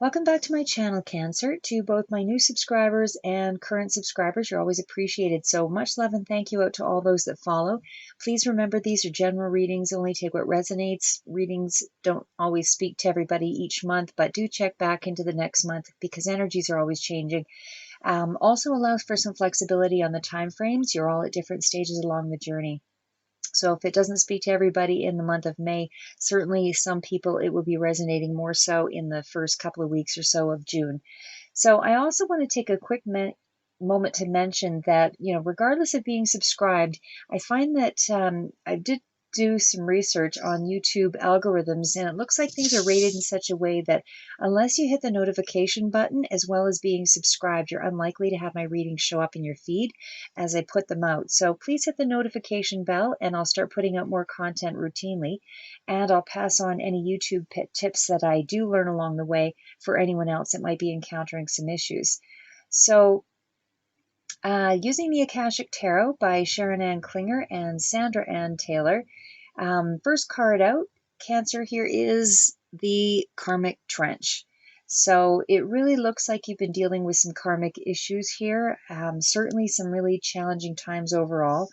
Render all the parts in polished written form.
Welcome back to my channel, Cancer. To both my new subscribers and current subscribers, you're always appreciated. So much love and thank you out to all those that follow. Please remember these are general readings. Only take what resonates. Readings don't always speak to everybody each month, but do check back into the next month because energies are always changing. Also allows for some flexibility on the time frames. You're all at different stages along the journey. So if it doesn't speak to everybody in the month of May, certainly some people it will be resonating more so in the first couple of weeks or so of June. So I also want to take a quick moment to mention that, regardless of being subscribed, I find that I did do some research on YouTube algorithms, and it looks like things are rated in such a way that unless you hit the notification button as well as being subscribed, you're unlikely to have my readings show up in your feed as I put them out. So please hit the notification bell, and I'll start putting out more content routinely, and I'll pass on any YouTube tips that I do learn along the way for anyone else that might be encountering some issues. So using the Akashic Tarot by Sharon Ann Klinger and Sandra Ann Taylor. First card out, Cancer, here is the Karmic Trench. So it really looks like you've been dealing with some karmic issues here. Certainly some really challenging times overall.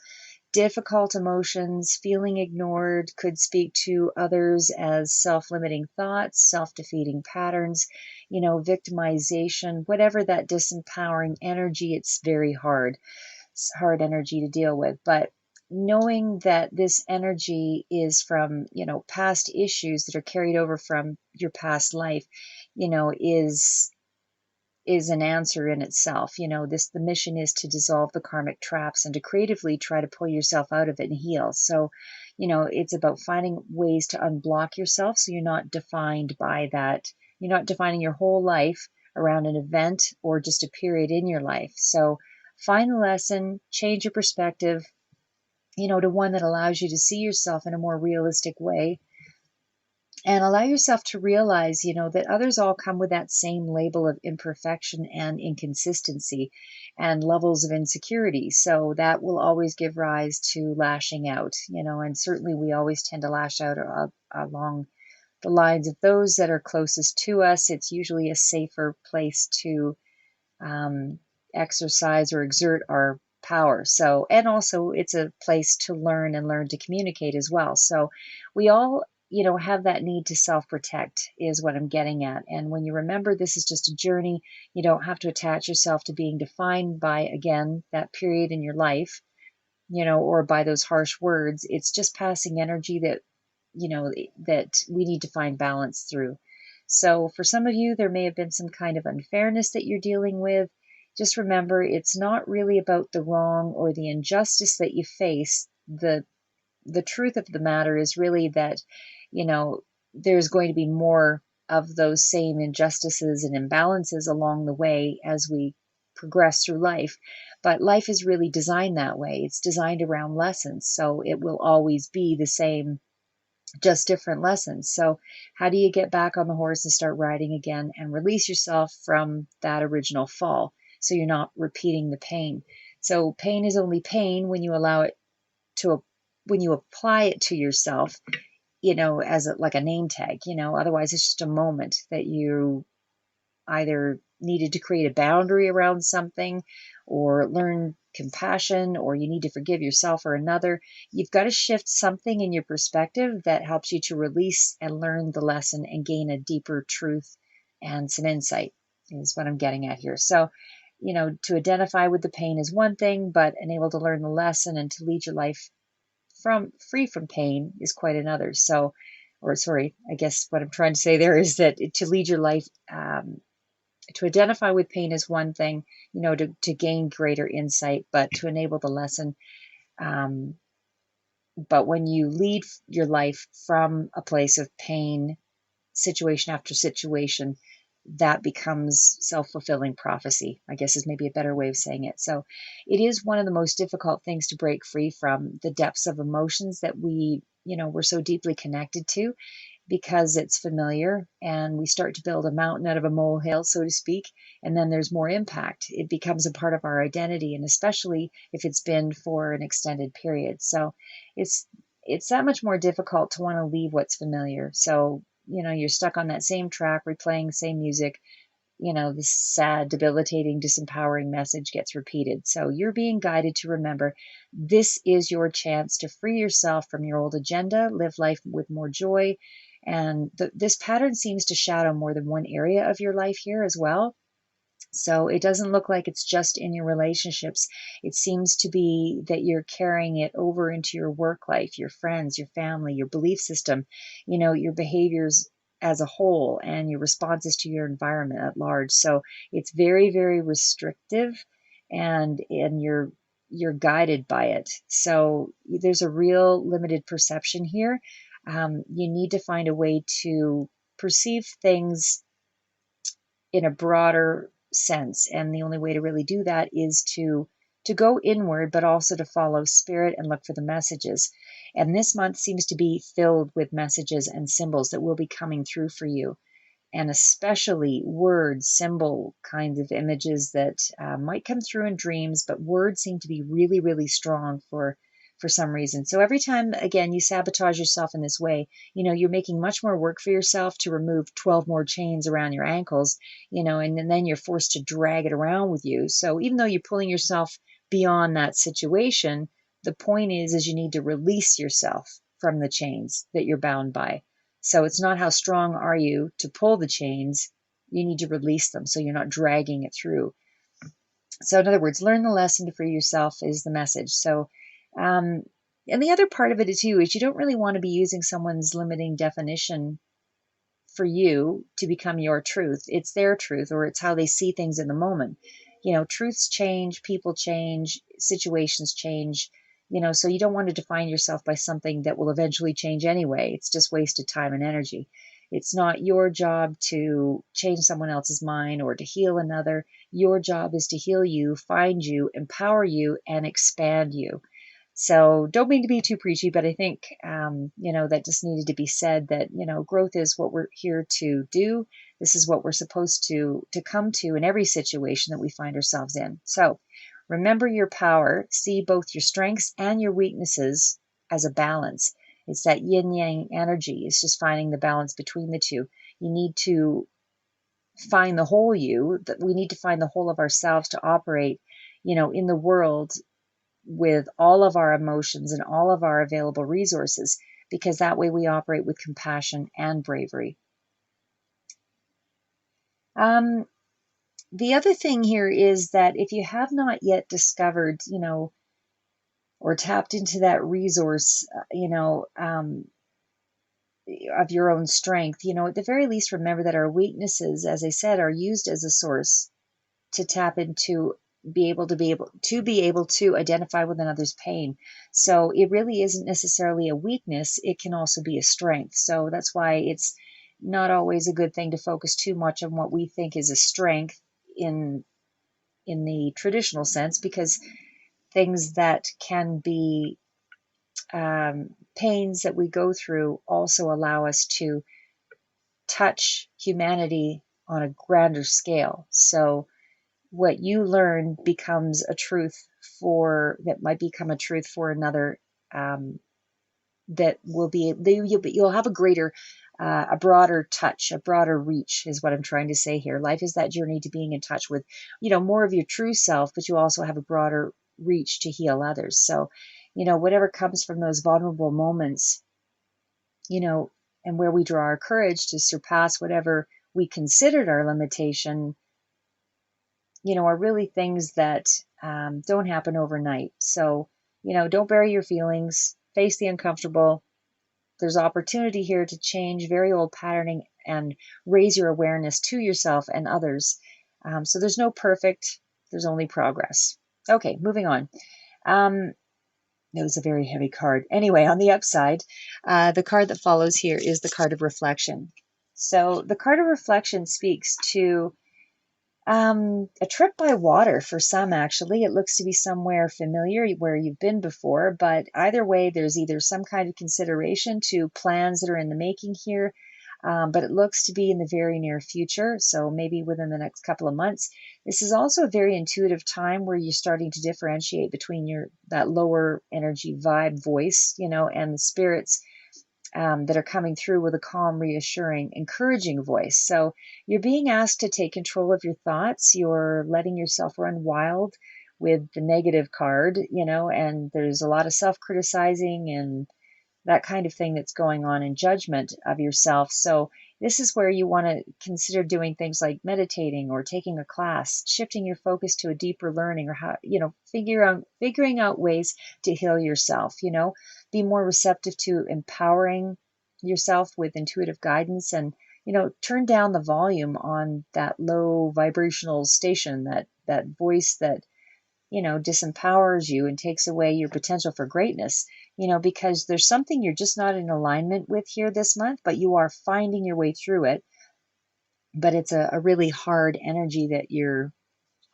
Difficult emotions, feeling ignored, could speak to others as self-limiting thoughts, self-defeating patterns, victimization, whatever that disempowering energy, it's very hard. It's hard energy to deal with. But knowing that this energy is from, past issues that are carried over from your past life, is an answer in itself. The mission is to dissolve the karmic traps and to creatively try to pull yourself out of it and heal. So, it's about finding ways to unblock yourself so you're not defined by that. You're not defining your whole life around an event or just a period in your life. So find the lesson, change your perspective, to one that allows you to see yourself in a more realistic way. And allow yourself to realize, that others all come with that same label of imperfection and inconsistency and levels of insecurity. So that will always give rise to lashing out, and certainly we always tend to lash out along the lines of those that are closest to us. It's usually a safer place to exercise or exert our power. So, and also it's a place to learn and learn to communicate as well. So we all have that need to self-protect is what I'm getting at. And when you remember this is just a journey, you don't have to attach yourself to being defined by, again, that period in your life, or by those harsh words. It's just passing energy that, that we need to find balance through. So for some of you, there may have been some kind of unfairness that you're dealing with. Just remember, it's not really about the wrong or the injustice that you face. The truth of the matter is really that, there's going to be more of those same injustices and imbalances along the way as we progress through life. But life is really designed that way. It's designed around lessons. So it will always be the same, just different lessons. So how do you get back on the horse and start riding again and release yourself from that original fall so you're not repeating the pain? So pain is only pain when you allow it to, when you apply it to yourself, as like a name tag, otherwise it's just a moment that you either needed to create a boundary around something or learn compassion, or you need to forgive yourself or another. You've got to shift something in your perspective that helps you to release and learn the lesson and gain a deeper truth and some insight is what I'm getting at here. So, to identify with the pain is one thing, but enable to learn the lesson and to lead your life free from pain is quite another. So, or sorry, I guess what I'm trying to say there is that to lead your life, to identify with pain is one thing, to gain greater insight, but to enable the lesson. But when you lead your life from a place of pain, situation after situation, that becomes self-fulfilling prophecy, I guess is maybe a better way of saying it. So it is one of the most difficult things to break free from, the depths of emotions that we're so deeply connected to, because it's familiar, and we start to build a mountain out of a molehill, so to speak, and then there's more impact. It becomes a part of our identity, and especially if it's been for an extended period. So it's that much more difficult to want to leave what's familiar. So you're stuck on that same track, replaying the same music. This sad, debilitating, disempowering message gets repeated. So you're being guided to remember this is your chance to free yourself from your old agenda, live life with more joy. And this pattern seems to shadow more than one area of your life here as well. So it doesn't look like it's just in your relationships. It seems to be that you're carrying it over into your work life, your friends, your family, your belief system, your behaviors as a whole, and your responses to your environment at large. So it's very, very restrictive, and you're guided by it. So there's a real limited perception here. You need to find a way to perceive things in a broader sense. And the only way to really do that is to go inward, but also to follow spirit and look for the messages. And this month seems to be filled with messages and symbols that will be coming through for you, and especially word, symbol kinds of images that might come through in dreams, but words seem to be really, really strong for some reason. So every time, again, you sabotage yourself in this way, you're making much more work for yourself to remove 12 more chains around your ankles, and then you're forced to drag it around with you. So even though you're pulling yourself beyond that situation, the point is you need to release yourself from the chains that you're bound by. So it's not how strong are you to pull the chains, you need to release them so you're not dragging it through. So in other words, learn the lesson to free yourself is the message. So, and the other part of it too is you don't really want to be using someone's limiting definition for you to become your truth. It's their truth, or it's how they see things in the moment. Truths change, people change, situations change, so you don't want to define yourself by something that will eventually change anyway. It's just wasted time and energy. It's not your job to change someone else's mind or to heal another. Your job is to heal you, find you, empower you, and expand you. So don't mean to be too preachy, but I think, that just needed to be said that, growth is what we're here to do. This is what we're supposed to come to in every situation that we find ourselves in. So remember your power, see both your strengths and your weaknesses as a balance. It's that yin yang energy. It's just finding the balance between the two. You need to find the whole you, that we need to find the whole of ourselves to operate, in the world with all of our emotions and all of our available resources, because that way we operate with compassion and bravery. The other thing here is that if you have not yet discovered, or tapped into that resource, of your own strength, at the very least, remember that our weaknesses, as I said, are used as a source to tap into, be able to identify with another's pain. So it really isn't necessarily a weakness. It can also be a strength. So that's why it's not always a good thing to focus too much on what we think is a strength in the traditional sense, because things that can be pains that we go through also allow us to touch humanity on a grander scale. So what you learn becomes a truth that might become a truth for another, that will be, you'll have a greater, a broader touch, a broader reach is what I'm trying to say here. Life is that journey to being in touch with, more of your true self, but you also have a broader reach to heal others. So, whatever comes from those vulnerable moments, and where we draw our courage to surpass whatever we considered our limitation, are really things that don't happen overnight. So, don't bury your feelings, face the uncomfortable. There's opportunity here to change very old patterning and raise your awareness to yourself and others. So there's no perfect, there's only progress. Okay, moving on. That was a very heavy card. Anyway, on the upside, the card that follows here is the card of reflection. So the card of reflection speaks to a trip by water for some. Actually, it looks to be somewhere familiar where you've been before, but either way, there's either some kind of consideration to plans that are in the making here, but it looks to be in the very near future, so maybe within the next couple of months. This is also a very intuitive time where you're starting to differentiate between that lower energy vibe voice, and the spirits that are coming through with a calm, reassuring, encouraging voice. So you're being asked to take control of your thoughts. You're letting yourself run wild with the negative card, and there's a lot of self-criticizing and that kind of thing that's going on in judgment of yourself. So this is where you want to consider doing things like meditating or taking a class, shifting your focus to a deeper learning, or how, figuring out ways to heal yourself, be more receptive to empowering yourself with intuitive guidance, and turn down the volume on that low vibrational station, that voice that disempowers you and takes away your potential for greatness, because there's something you're just not in alignment with here this month, but you are finding your way through it. But it's a really hard energy that you're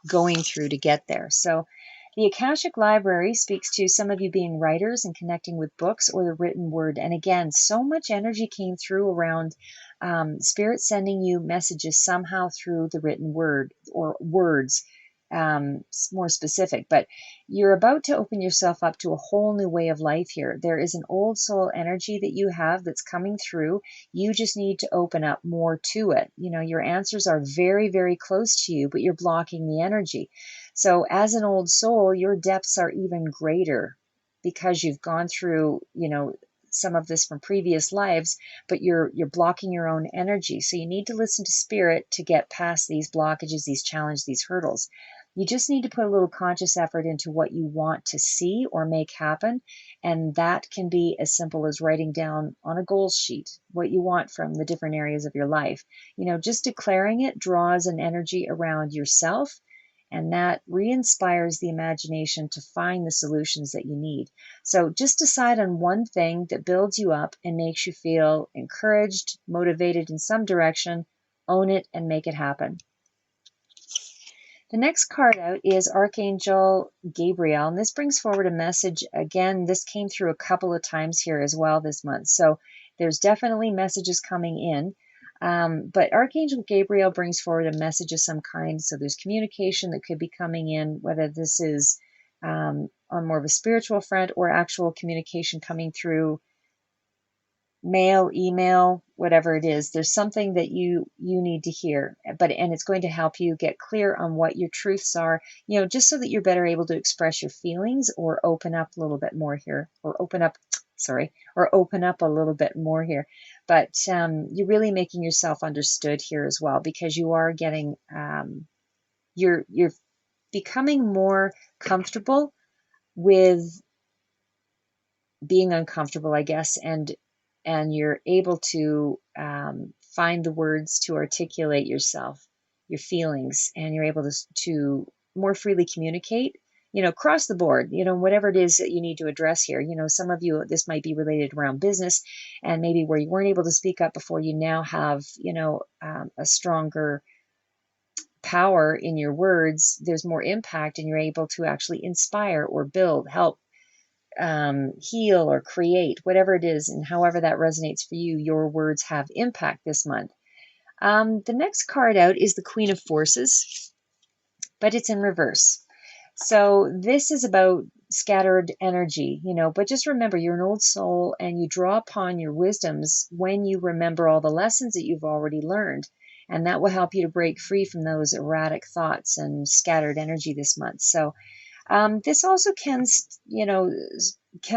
going through to get there. So the Akashic Library speaks to some of you being writers and connecting with books or the written word. And again, so much energy came through around Spirit sending you messages somehow through the written word or words, more specific. But you're about to open yourself up to a whole new way of life here. There is an old soul energy that you have that's coming through. You just need to open up more to it. Your answers are very, very close to you, but you're blocking the energy. So as an old soul, your depths are even greater because you've gone through, some of this from previous lives, but you're blocking your own energy. So you need to listen to Spirit to get past these blockages, these challenges, these hurdles. You just need to put a little conscious effort into what you want to see or make happen. And that can be as simple as writing down on a goals sheet what you want from the different areas of your life. Just declaring it draws an energy around yourself, and that re-inspires the imagination to find the solutions that you need. So just decide on one thing that builds you up and makes you feel encouraged, motivated in some direction. Own it and make it happen. The next card out is Archangel Gabriel, and this brings forward a message. Again, this came through a couple of times here as well this month, so there's definitely messages coming in. But Archangel Gabriel brings forward a message of some kind, so there's communication that could be coming in, whether this is on more of a spiritual front or actual communication coming through mail, email, whatever it is. There's something that you need to hear, and it's going to help you get clear on what your truths are, just so that you're better able to express your feelings or open up a little bit more here, or open up a little bit more here. But you're really making yourself understood here as well, because you are getting, you're becoming more comfortable with being uncomfortable, I guess, and you're able to find the words to articulate yourself, your feelings, and you're able to more freely communicate, across the board, whatever it is that you need to address here. Some of you, this might be related around business, and maybe where you weren't able to speak up before, you now have, a stronger power in your words. There's more impact, and you're able to actually inspire or build, help, heal or create, whatever it is, and however that resonates for you, your words have impact this month. The next card out is the Queen of Forces, but it's in reverse. So this is about scattered energy, but just remember, you're an old soul and you draw upon your wisdoms when you remember all the lessons that you've already learned. And that will help you to break free from those erratic thoughts and scattered energy this month. So this also can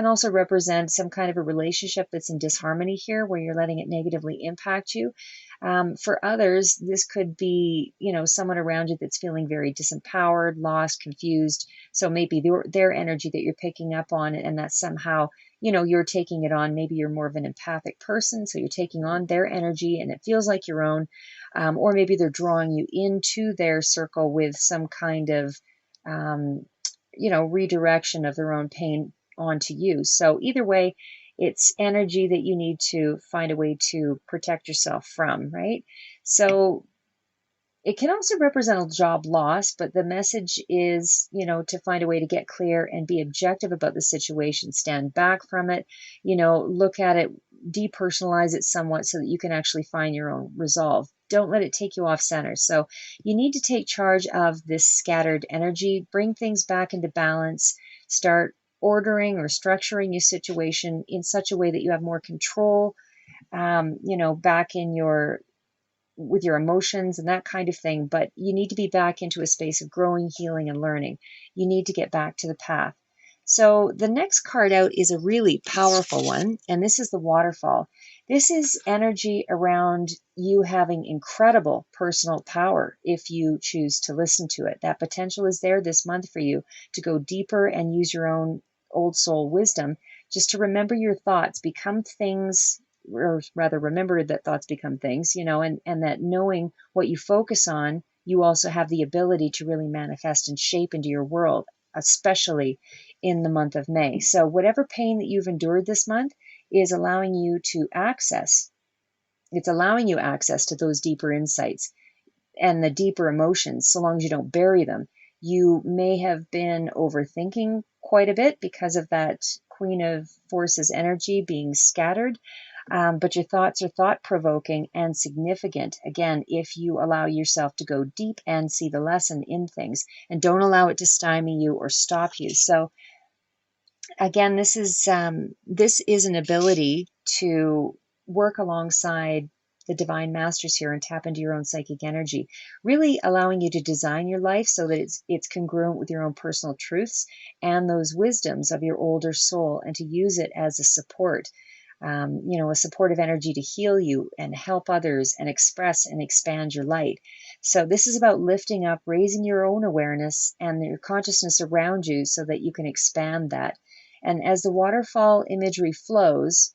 also represent some kind of a relationship that's in disharmony here, where you're letting it negatively impact you. For others, this could be, someone around you that's feeling very disempowered, lost, confused. So maybe their energy that you're picking up on, and that somehow, you're taking it on. Maybe you're more of an empathic person, so you're taking on their energy and it feels like your own. Or maybe they're drawing you into their circle with some kind of redirection of their own pain onto you. So either way, it's energy that you need to find a way to protect yourself from, right? So it can also represent a job loss, but the message is, to find a way to get clear and be objective about the situation, stand back from it, look at it, depersonalize it somewhat so that you can actually find your own resolve. Don't let it take you off center. So you need to take charge of this scattered energy, bring things back into balance, start ordering or structuring your situation in such a way that you have more control, back in with your emotions and that kind of thing. But you need to be back into a space of growing, healing, and learning. You need to get back to the path. So the next card out is a really powerful one, and this is the Waterfall. This is energy around you having incredible personal power if you choose to listen to it. That potential is there this month for you to go deeper and use your own old soul wisdom, just to remember your thoughts, become things, or rather remember that thoughts become things, and that knowing what you focus on, you also have the ability to really manifest and shape into your world, especially in the month of May. So whatever pain that you've endured this month is allowing you to access. It's allowing you access to those deeper insights and the deeper emotions, so long as you don't bury them. You may have been overthinking quite a bit because of that Queen of Forces energy being scattered. But your thoughts are thought-provoking and significant, again, if you allow yourself to go deep and see the lesson in things, and don't allow it to stymie you or stop you. So again, this is an ability to work alongside the divine masters here and tap into your own psychic energy, really allowing you to design your life so that it's congruent with your own personal truths and those wisdoms of your older soul, and to use it as a support, a supportive energy to heal you and help others and express and expand your light. So this is about lifting up, raising your own awareness and your consciousness around you so that you can expand that. And as the waterfall imagery flows,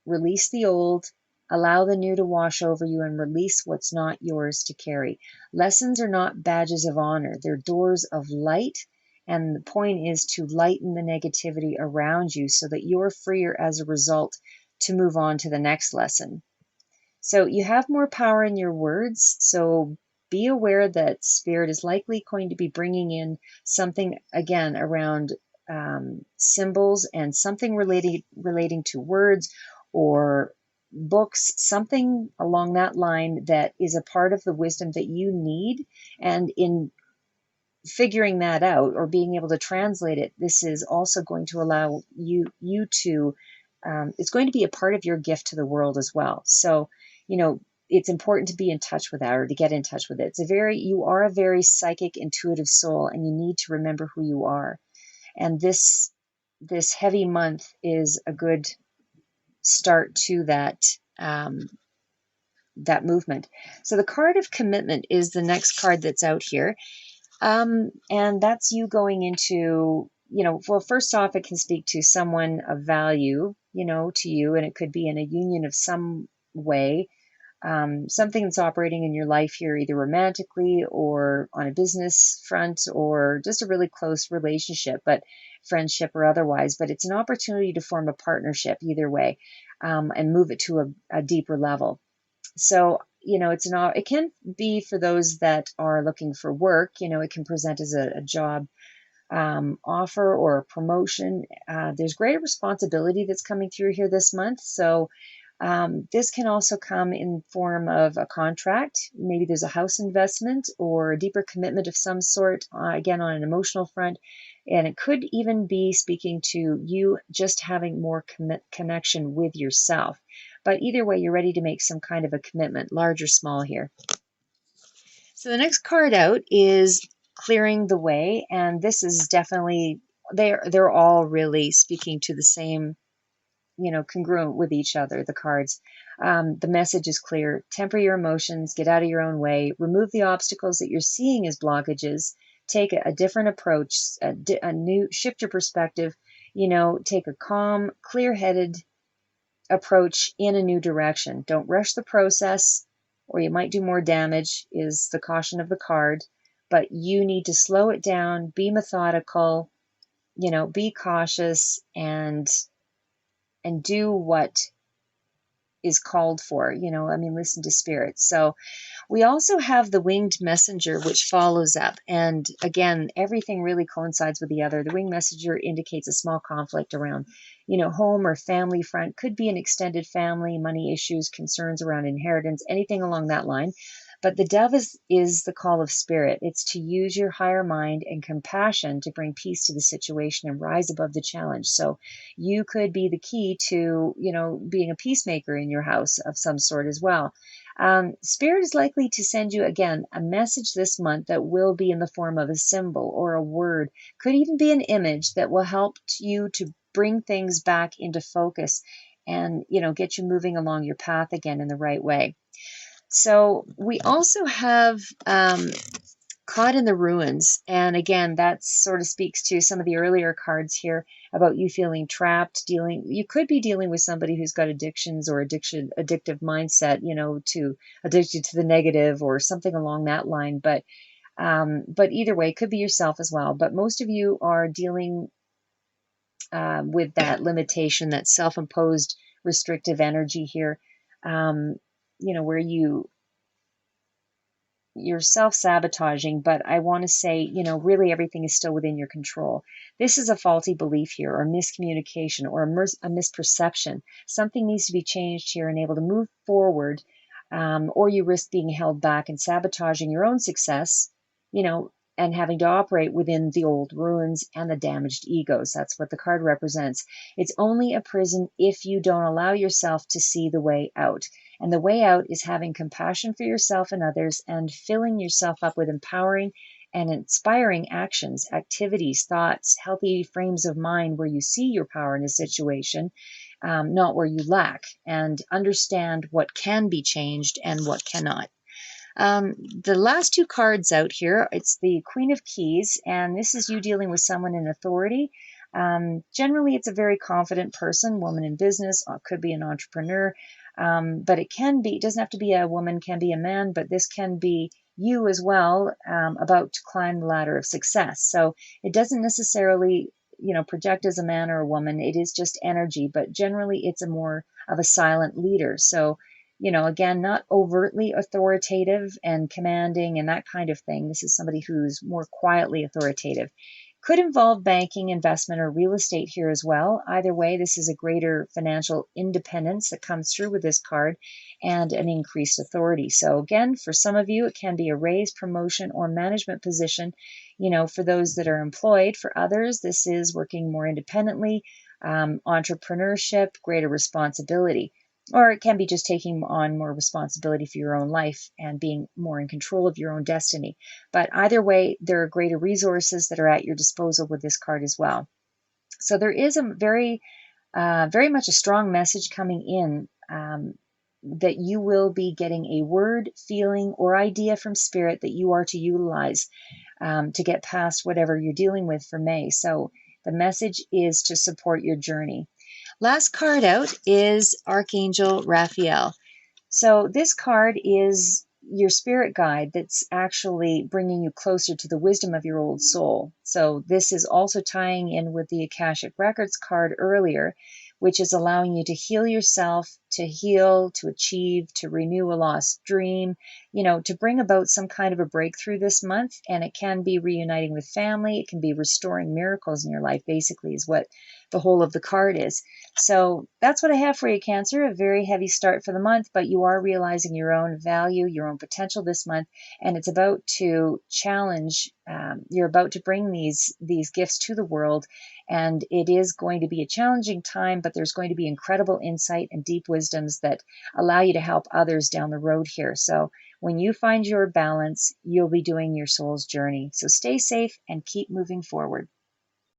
release the old, allow the new to wash over you, and release what's not yours to carry. Lessons are not badges of honor, they're doors of light. And the point is to lighten the negativity around you so that you're freer as a result to move on to the next lesson. So you have more power in your words. So be aware that Spirit is likely going to be bringing in something again around symbols and something relating to words or books, something along that line that is a part of the wisdom that you need. And in figuring that out or being able to translate it, this is also going to allow you to, it's going to be a part of your gift to the world as well. So, it's important to be in touch with that, or to get in touch with it. You are a very psychic, intuitive soul, and you need to remember who you are. And this heavy month is a good start to that, that movement. So the card of commitment is the next card that's out here. And that's you going into, well, first off, it can speak to someone of value, to you, and it could be in a union of some way, something that's operating in your life here, either romantically or on a business front, or just a really close relationship, but friendship or otherwise. But it's an opportunity to form a partnership either way, and move it to a deeper level. So, it can be for those that are looking for work. It can present as a job offer or a promotion. There's greater responsibility that's coming through here this month. So this can also come in form of a contract. Maybe there's a house investment or a deeper commitment of some sort, again, on an emotional front. And it could even be speaking to you just having more connection with yourself. But either way, you're ready to make some kind of a commitment, large or small here. So the next card out is Clearing the Way. And this is definitely, they're all really speaking to the same, congruent with each other, the cards. The message is clear. Temper your emotions, get out of your own way, remove the obstacles that you're seeing as blockages, take a different approach, shift your perspective, take a calm, clear-headed approach in a new direction. Don't rush the process, or you might do more damage, is the caution of the card. But you need to slow it down, be methodical, be cautious, and do what is called for, listen to Spirit. So we also have the winged messenger, which follows up. And again, everything really coincides with the other. The winged messenger indicates a small conflict around home or family front. Could be an extended family, money issues, concerns around inheritance, anything along that line. But the dove is the call of spirit. It's to use your higher mind and compassion to bring peace to the situation and rise above the challenge. So you could be the key to, being a peacemaker in your house of some sort as well. Spirit is likely to send you, again, a message this month that will be in the form of a symbol or a word. Could even be an image that will help you to bring things back into focus and, get you moving along your path again in the right way. So we also have Caught in the Ruins. And again, that sort of speaks to some of the earlier cards here about you feeling trapped, you could be dealing with somebody who's got addictions or addictive mindset, to addicted to the negative or something along that line. But either way, it could be yourself as well. But most of you are dealing with that limitation, that self-imposed restrictive energy here, where you're self-sabotaging, but I want to say, really everything is still within your control. This is a faulty belief here, or miscommunication, or a misperception. Something needs to be changed here and able to move forward, or you risk being held back and sabotaging your own success, and having to operate within the old ruins and the damaged egos. That's what the card represents. It's only a prison if you don't allow yourself to see the way out. And the way out is having compassion for yourself and others and filling yourself up with empowering and inspiring actions, activities, thoughts, healthy frames of mind where you see your power in a situation, not where you lack, and understand what can be changed and what cannot. The last two cards out here, it's the Queen of Keys, and this is you dealing with someone in authority. Generally, it's a very confident person, woman in business, could be an entrepreneur, but it doesn't have to be a woman, can be a man, but this can be you as well, about to climb the ladder of success. So it doesn't necessarily, project as a man or a woman. It is just energy, but generally it's a more of a silent leader. So again, not overtly authoritative and commanding and that kind of thing. This is somebody who's more quietly authoritative. Could involve banking, investment, or real estate here as well. Either way, this is a greater financial independence that comes through with this card and an increased authority. So again, for some of you, it can be a raise, promotion, or management position, for those that are employed. For others, this is working more independently, entrepreneurship, greater responsibility. Or it can be just taking on more responsibility for your own life and being more in control of your own destiny. But either way, there are greater resources that are at your disposal with this card as well. So there is a very much a strong message coming in, that you will be getting a word, feeling, or idea from Spirit that you are to utilize to get past whatever you're dealing with for May. So the message is to support your journey. Last card out is Archangel Raphael. So this card is your spirit guide that's actually bringing you closer to the wisdom of your old soul. So this is also tying in with the Akashic Records card earlier, which is allowing you to heal yourself, to heal, to achieve, to renew a lost dream, to bring about some kind of a breakthrough this month. And it can be reuniting with family. It can be restoring miracles in your life, basically, is what the whole of the card is. So that's what I have for you, Cancer. A very heavy start for the month, but you are realizing your own value, your own potential this month, and it's about to challenge. You're about to bring these gifts to the world, and it is going to be a challenging time, but there's going to be incredible insight and deep wisdoms that allow you to help others down the road here. So when you find your balance, you'll be doing your soul's journey. So stay safe and keep moving forward.